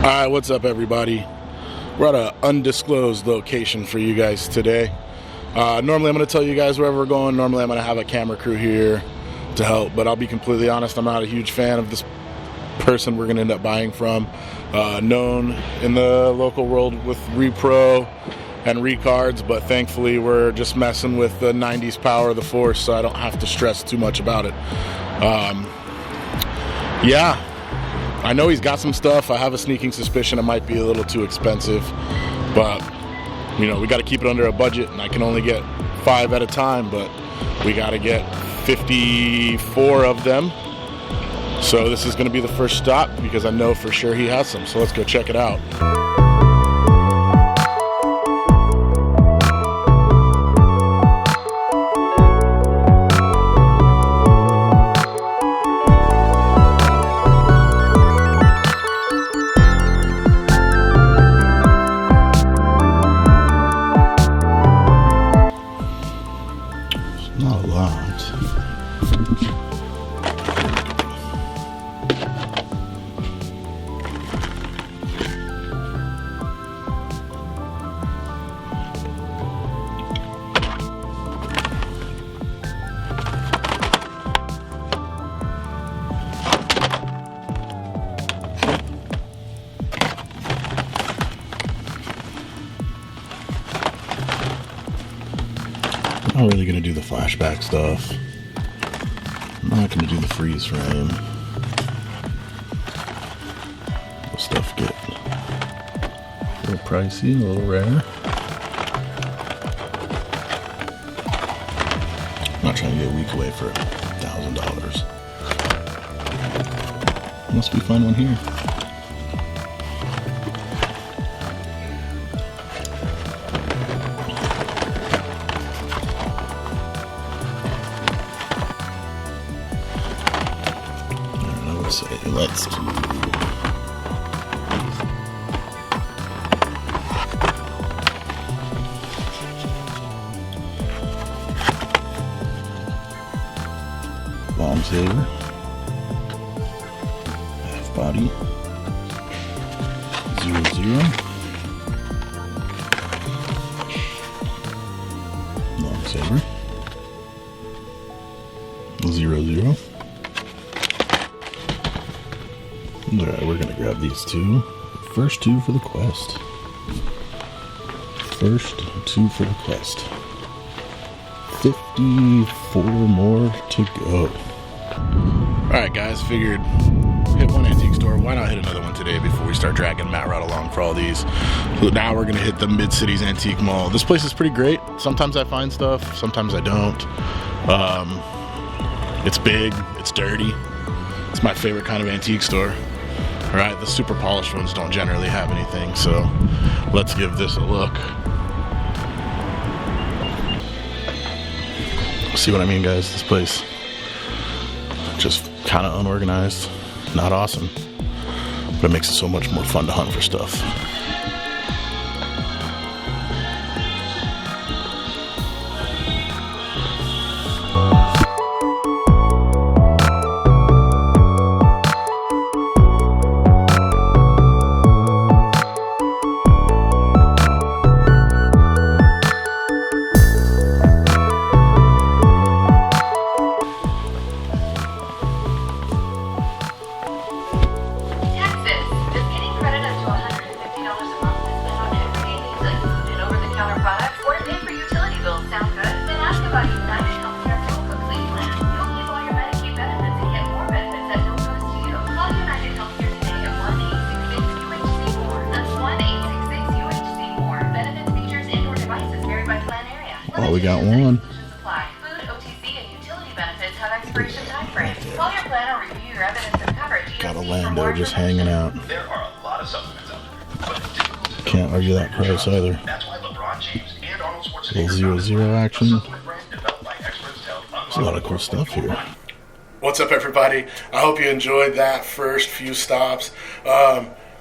Alright, what's up everybody? We're at an undisclosed location for you guys today. Normally I'm going to tell you guys wherever we're going. Normally I'm going to have a camera crew here to help, but I'll be completely honest, I'm not a huge fan of this person we're going to end up buying from. Known in the local world with repro and recards, but thankfully we're just messing with the 90s power of the force, so I don't have to stress too much about it. Yeah, I know he's got some stuff. I have a sneaking suspicion it might be a little too expensive, but you know, we got to keep it under a budget, and I can only get 5 at a time, but we got to get 54 of them. So this is going to be the first stop because I know for sure he has some. So let's go check it out. Not a lot. I'm not really going to do the flashback stuff. I'm not going to do the freeze frame. This stuff get a little pricey, a little rare. I'm not trying to get a week away for $1,000. Must be fun one here. Let's do bomb saver, half body, 0-0, long saver, 0-0. Alright, we're gonna grab these two. First two for the quest. First two for the quest. 54 more to go. Alright guys, figured hit one antique store. Why not hit another one today before we start dragging Matt right along for all these? So now we're gonna hit the Mid-Cities Antique Mall. This place is pretty great. Sometimes I find stuff, sometimes I don't. It's big, it's dirty. It's my favorite kind of antique store. Right, the super polished ones don't generally have anything, so let's give this a look. See what I mean, guys? This place just kind of unorganized, not awesome, but it makes it so much more fun to hunt for stuff. Oh, we got one. Got a Lando just hanging out. There are a lot of supplements out there, but can't argue that price either. That's why LeBron James and Arnold Little 0-0 action. There's a lot of cool stuff here. What's up, everybody? I hope you enjoyed that first few stops.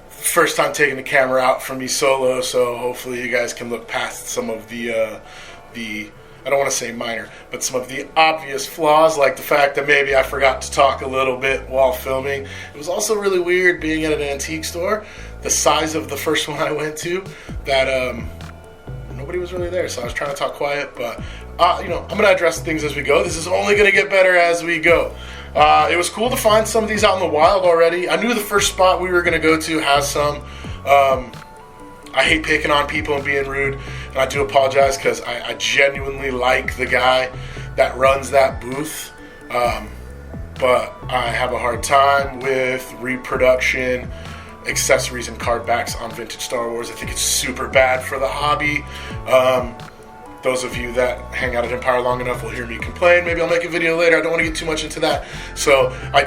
First time taking the camera out for me solo, so hopefully you guys can look past some of the I don't want to say minor, but some of the obvious flaws, like the fact that maybe I forgot to talk a little bit while filming. It was also really weird being at an antique store, the size of the first one I went to, that nobody was really there, so I was trying to talk quiet, but I'm going to address things as we go. This is only going to get better as we go. It was cool to find some of these out in the wild already. I knew the first spot we were going to go to has some. I hate picking on people and being rude, and I do apologize because I genuinely like the guy that runs that booth, but I have a hard time with reproduction, accessories, and card backs on vintage Star Wars. I think it's super bad for the hobby. Those of you that hang out at Empire long enough will hear me complain. Maybe I'll make a video later. I don't want to get too much into that, so I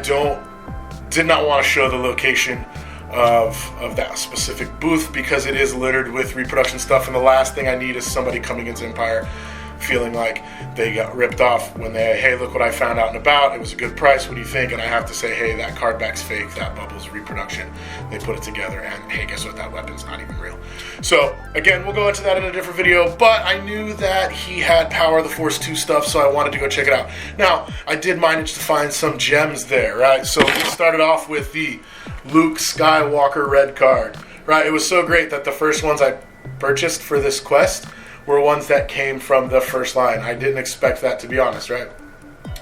did not want to show the location of that specific booth because it is littered with reproduction stuff, and the last thing I need is somebody coming into Empire feeling like they got ripped off when hey, look what I found out and about, it was a good price, what do you think? And I have to say, hey, that card back's fake, that bubble's reproduction, they put it together, and hey, guess what, that weapon's not even real. So again, we'll go into that in a different video, but I knew that he had Power of the Force 2 stuff, so I wanted to go check it out. Now, I did manage to find some gems there, right? So we started off with the Luke Skywalker red card, right? It was so great that the first ones I purchased for this quest were ones that came from the first line. I didn't expect that, to be honest, right?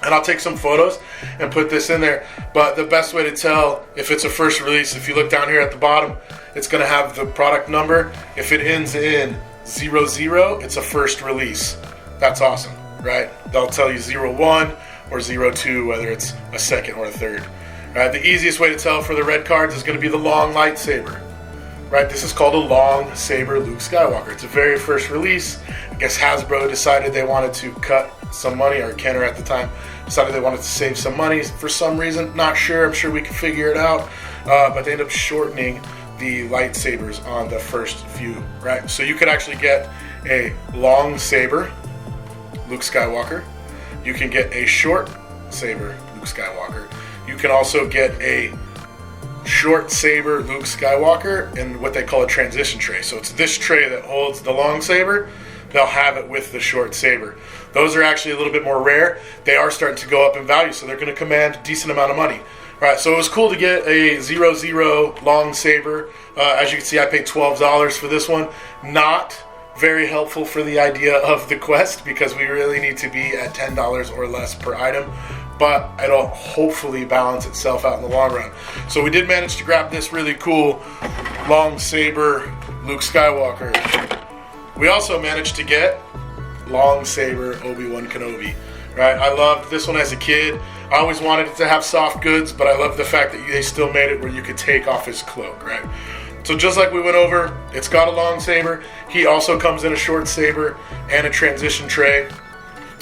And I'll take some photos and put this in there, but the best way to tell if it's a first release, if you look down here at the bottom, it's going to have the product number. If it ends in 00, it's a first release. That's awesome, right? They'll tell you 01 or 02, whether it's a second or a third. Right? The easiest way to tell for the red cards is going to be the long lightsaber. Right, this is called a long saber Luke Skywalker. It's a very first release. I guess Hasbro decided they wanted to cut some money, or Kenner at the time decided they wanted to save some money for some reason. Not sure. I'm sure we can figure it out. But they ended up shortening the lightsabers on the first few. Right, so you could actually get a long saber Luke Skywalker. You can get a short saber Luke Skywalker. You can also get a short saber Luke Skywalker in what they call a transition tray. So it's this tray that holds the long saber. They'll have it with the short saber. Those are actually a little bit more rare. They are starting to go up in value, so they're going to command a decent amount of money. All right, so it was cool to get a 00 long saber. As you can see, I paid $12 for this one. Not very helpful for the idea of the quest because we really need to be at $10 or less per item. But it'll hopefully balance itself out in the long run. So we did manage to grab this really cool long saber Luke Skywalker. We also managed to get long saber Obi-Wan Kenobi. Right? I loved this one as a kid. I always wanted it to have soft goods, but I love the fact that they still made it where you could take off his cloak. Right? So just like we went over, it's got a long saber. He also comes in a short saber and a transition tray.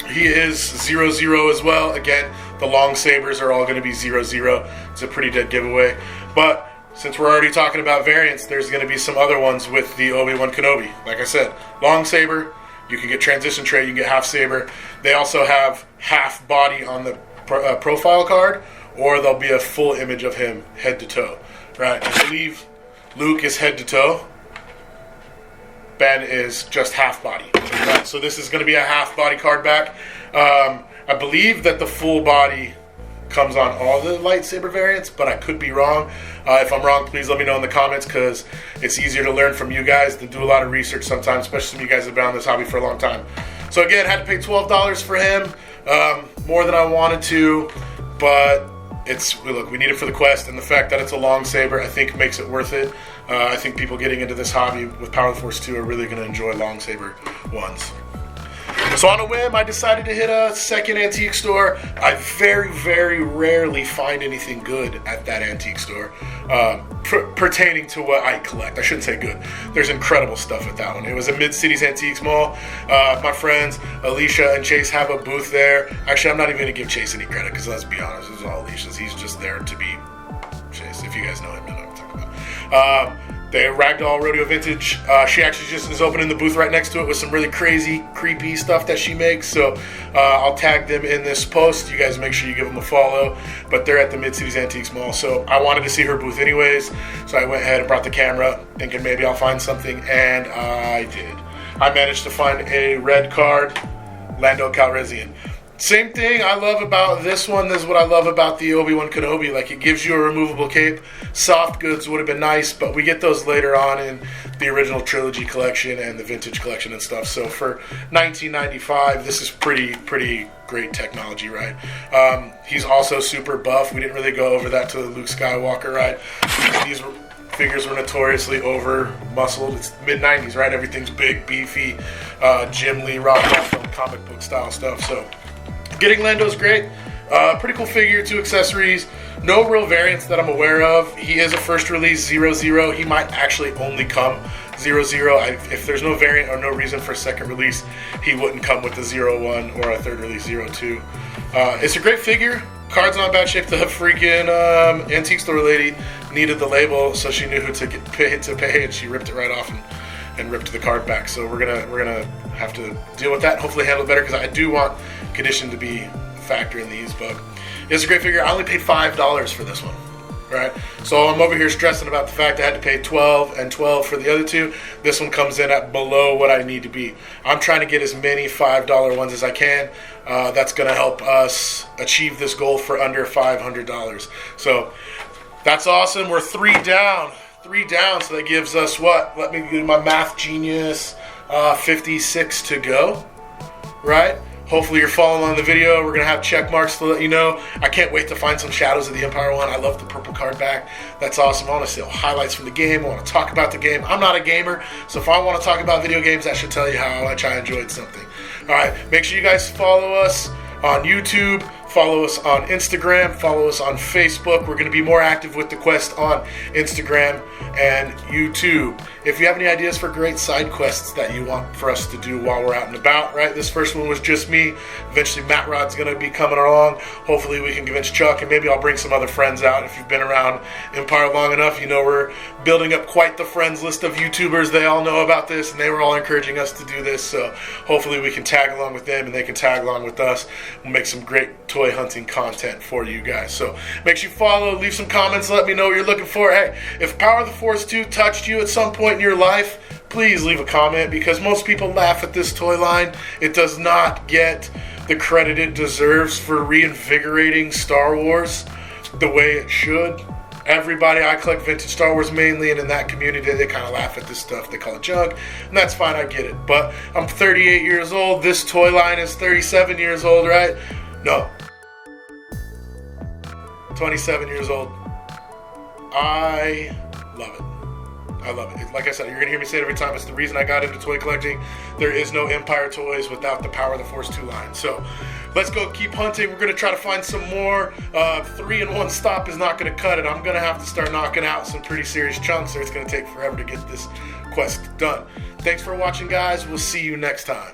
He is 00 as well. Again, the long sabers are all going to be 00. It's a pretty dead giveaway. But since we're already talking about variants, there's going to be some other ones with the Obi-Wan Kenobi. Like I said, long saber. You can get transition tray. You can get half saber. They also have half body on the profile card, or there'll be a full image of him head to toe. Right? I believe Luke is head to toe. Ben is just half body. Right, so this is going to be a half body card back. I believe that the full body comes on all the lightsaber variants, but I could be wrong. If I'm wrong, please let me know in the comments because it's easier to learn from you guys than do a lot of research sometimes, especially some of you guys that have been on this hobby for a long time. So again, had to pay $12 for him, more than I wanted to, but look, we need it for the quest, and the fact that it's a long saber, I think, makes it worth it. I think people getting into this hobby with Power of the Force 2 are really going to enjoy long saber ones. So on a whim, I decided to hit a second antique store. I very, very rarely find anything good at that antique store pertaining to what I collect. I shouldn't say good. There's incredible stuff at that one. It was a Mid-Cities Antiques Mall. My friends Alicia and Chase have a booth there. Actually, I'm not even going to give Chase any credit because let's be honest, this is all Alicia's. He's just there to be Chase. If you guys know him, you know what I'm talking about. They Ragdoll Rodeo Vintage. She actually just is opening the booth right next to it with some really crazy, creepy stuff that she makes. So I'll tag them in this post. You guys make sure you give them a follow. But they're at the Mid-Cities Antiques Mall. So I wanted to see her booth anyways. So I went ahead and brought the camera, thinking maybe I'll find something. And I did. I managed to find a red card Lando Calrissian. Same thing I love about this one. This is what I love about the Obi-Wan Kenobi. Like, it gives you a removable cape. Soft goods would have been nice, but we get those later on in the original trilogy collection and the vintage collection and stuff. So for $19.95, this is pretty great technology, right? He's also super buff. We didn't really go over that to the Luke Skywalker, right? These figures were notoriously over-muscled. It's mid-90s, right? Everything's big, beefy, Jim Lee, Rob Liefeld, comic book style stuff. So getting Lando's great. Pretty cool figure, 2 accessories. No real variants that I'm aware of. He is a first release 00. He might actually only come 00. If there's no variant or no reason for a second release, he wouldn't come with the 01 or a third release 02. It's a great figure. Card's not in bad shape. The freaking antique store lady needed the label, so she knew who to pay, and she ripped it right off and ripped the card back. So we're gonna have to deal with that and hopefully handle it better, because I do want condition to be a factor in these. But it's a great figure. I only paid $5 for this one, right? So I'm over here stressing about the fact I had to pay $12 and $12 for the other two. This one comes in at below what I need to be. I'm trying to get as many $5 ones as I can. That's going to help us achieve this goal for under $500. So that's awesome. We're 3 down. 3 down, so that gives us what? Let me do my math genius. 56 to go, right? Hopefully you're following on the video. We're going to have check marks to let you know. I can't wait to find some Shadows of the Empire one. I love the purple card back. That's awesome. I want to see highlights from the game. I want to talk about the game. I'm not a gamer, so if I want to talk about video games, that should tell you how much I enjoyed something. All right, make sure you guys follow us on YouTube, follow us on Instagram, follow us on Facebook. We're going to be more active with the quest on Instagram and YouTube. If you have any ideas for great side quests that you want for us to do while we're out and about, right? This first one was just me. Eventually Matt Rod's going to be coming along. Hopefully we can convince Chuck, and maybe I'll bring some other friends out. If you've been around Empire long enough, you know we're building up quite the friends list of YouTubers. They all know about this, and they were all encouraging us to do this. So hopefully we can tag along with them, and they can tag along with us. We'll make some great toy hunting content for you guys. So make sure you follow, leave some comments, let me know what you're looking for. Hey, if Power of the Force 2 touched you at some point in your life, please leave a comment, because most people laugh at this toy line. It does not get the credit it deserves for reinvigorating Star Wars the way it should. Everybody, I collect vintage Star Wars mainly, and in that community they kind of laugh at this stuff. They call it junk, and that's fine, I get it. But I'm 38 years old. This toy line is 37 years old, right? No. 27 years old. I love it. I love it. Like I said, you're going to hear me say it every time. It's the reason I got into toy collecting. There is no Empire toys without the Power of the Force 2 line. So let's go keep hunting. We're going to try to find some more. 3 in 1 stop is not going to cut it. I'm going to have to start knocking out some pretty serious chunks, or it's going to take forever to get this quest done. Thanks for watching, guys. We'll see you next time.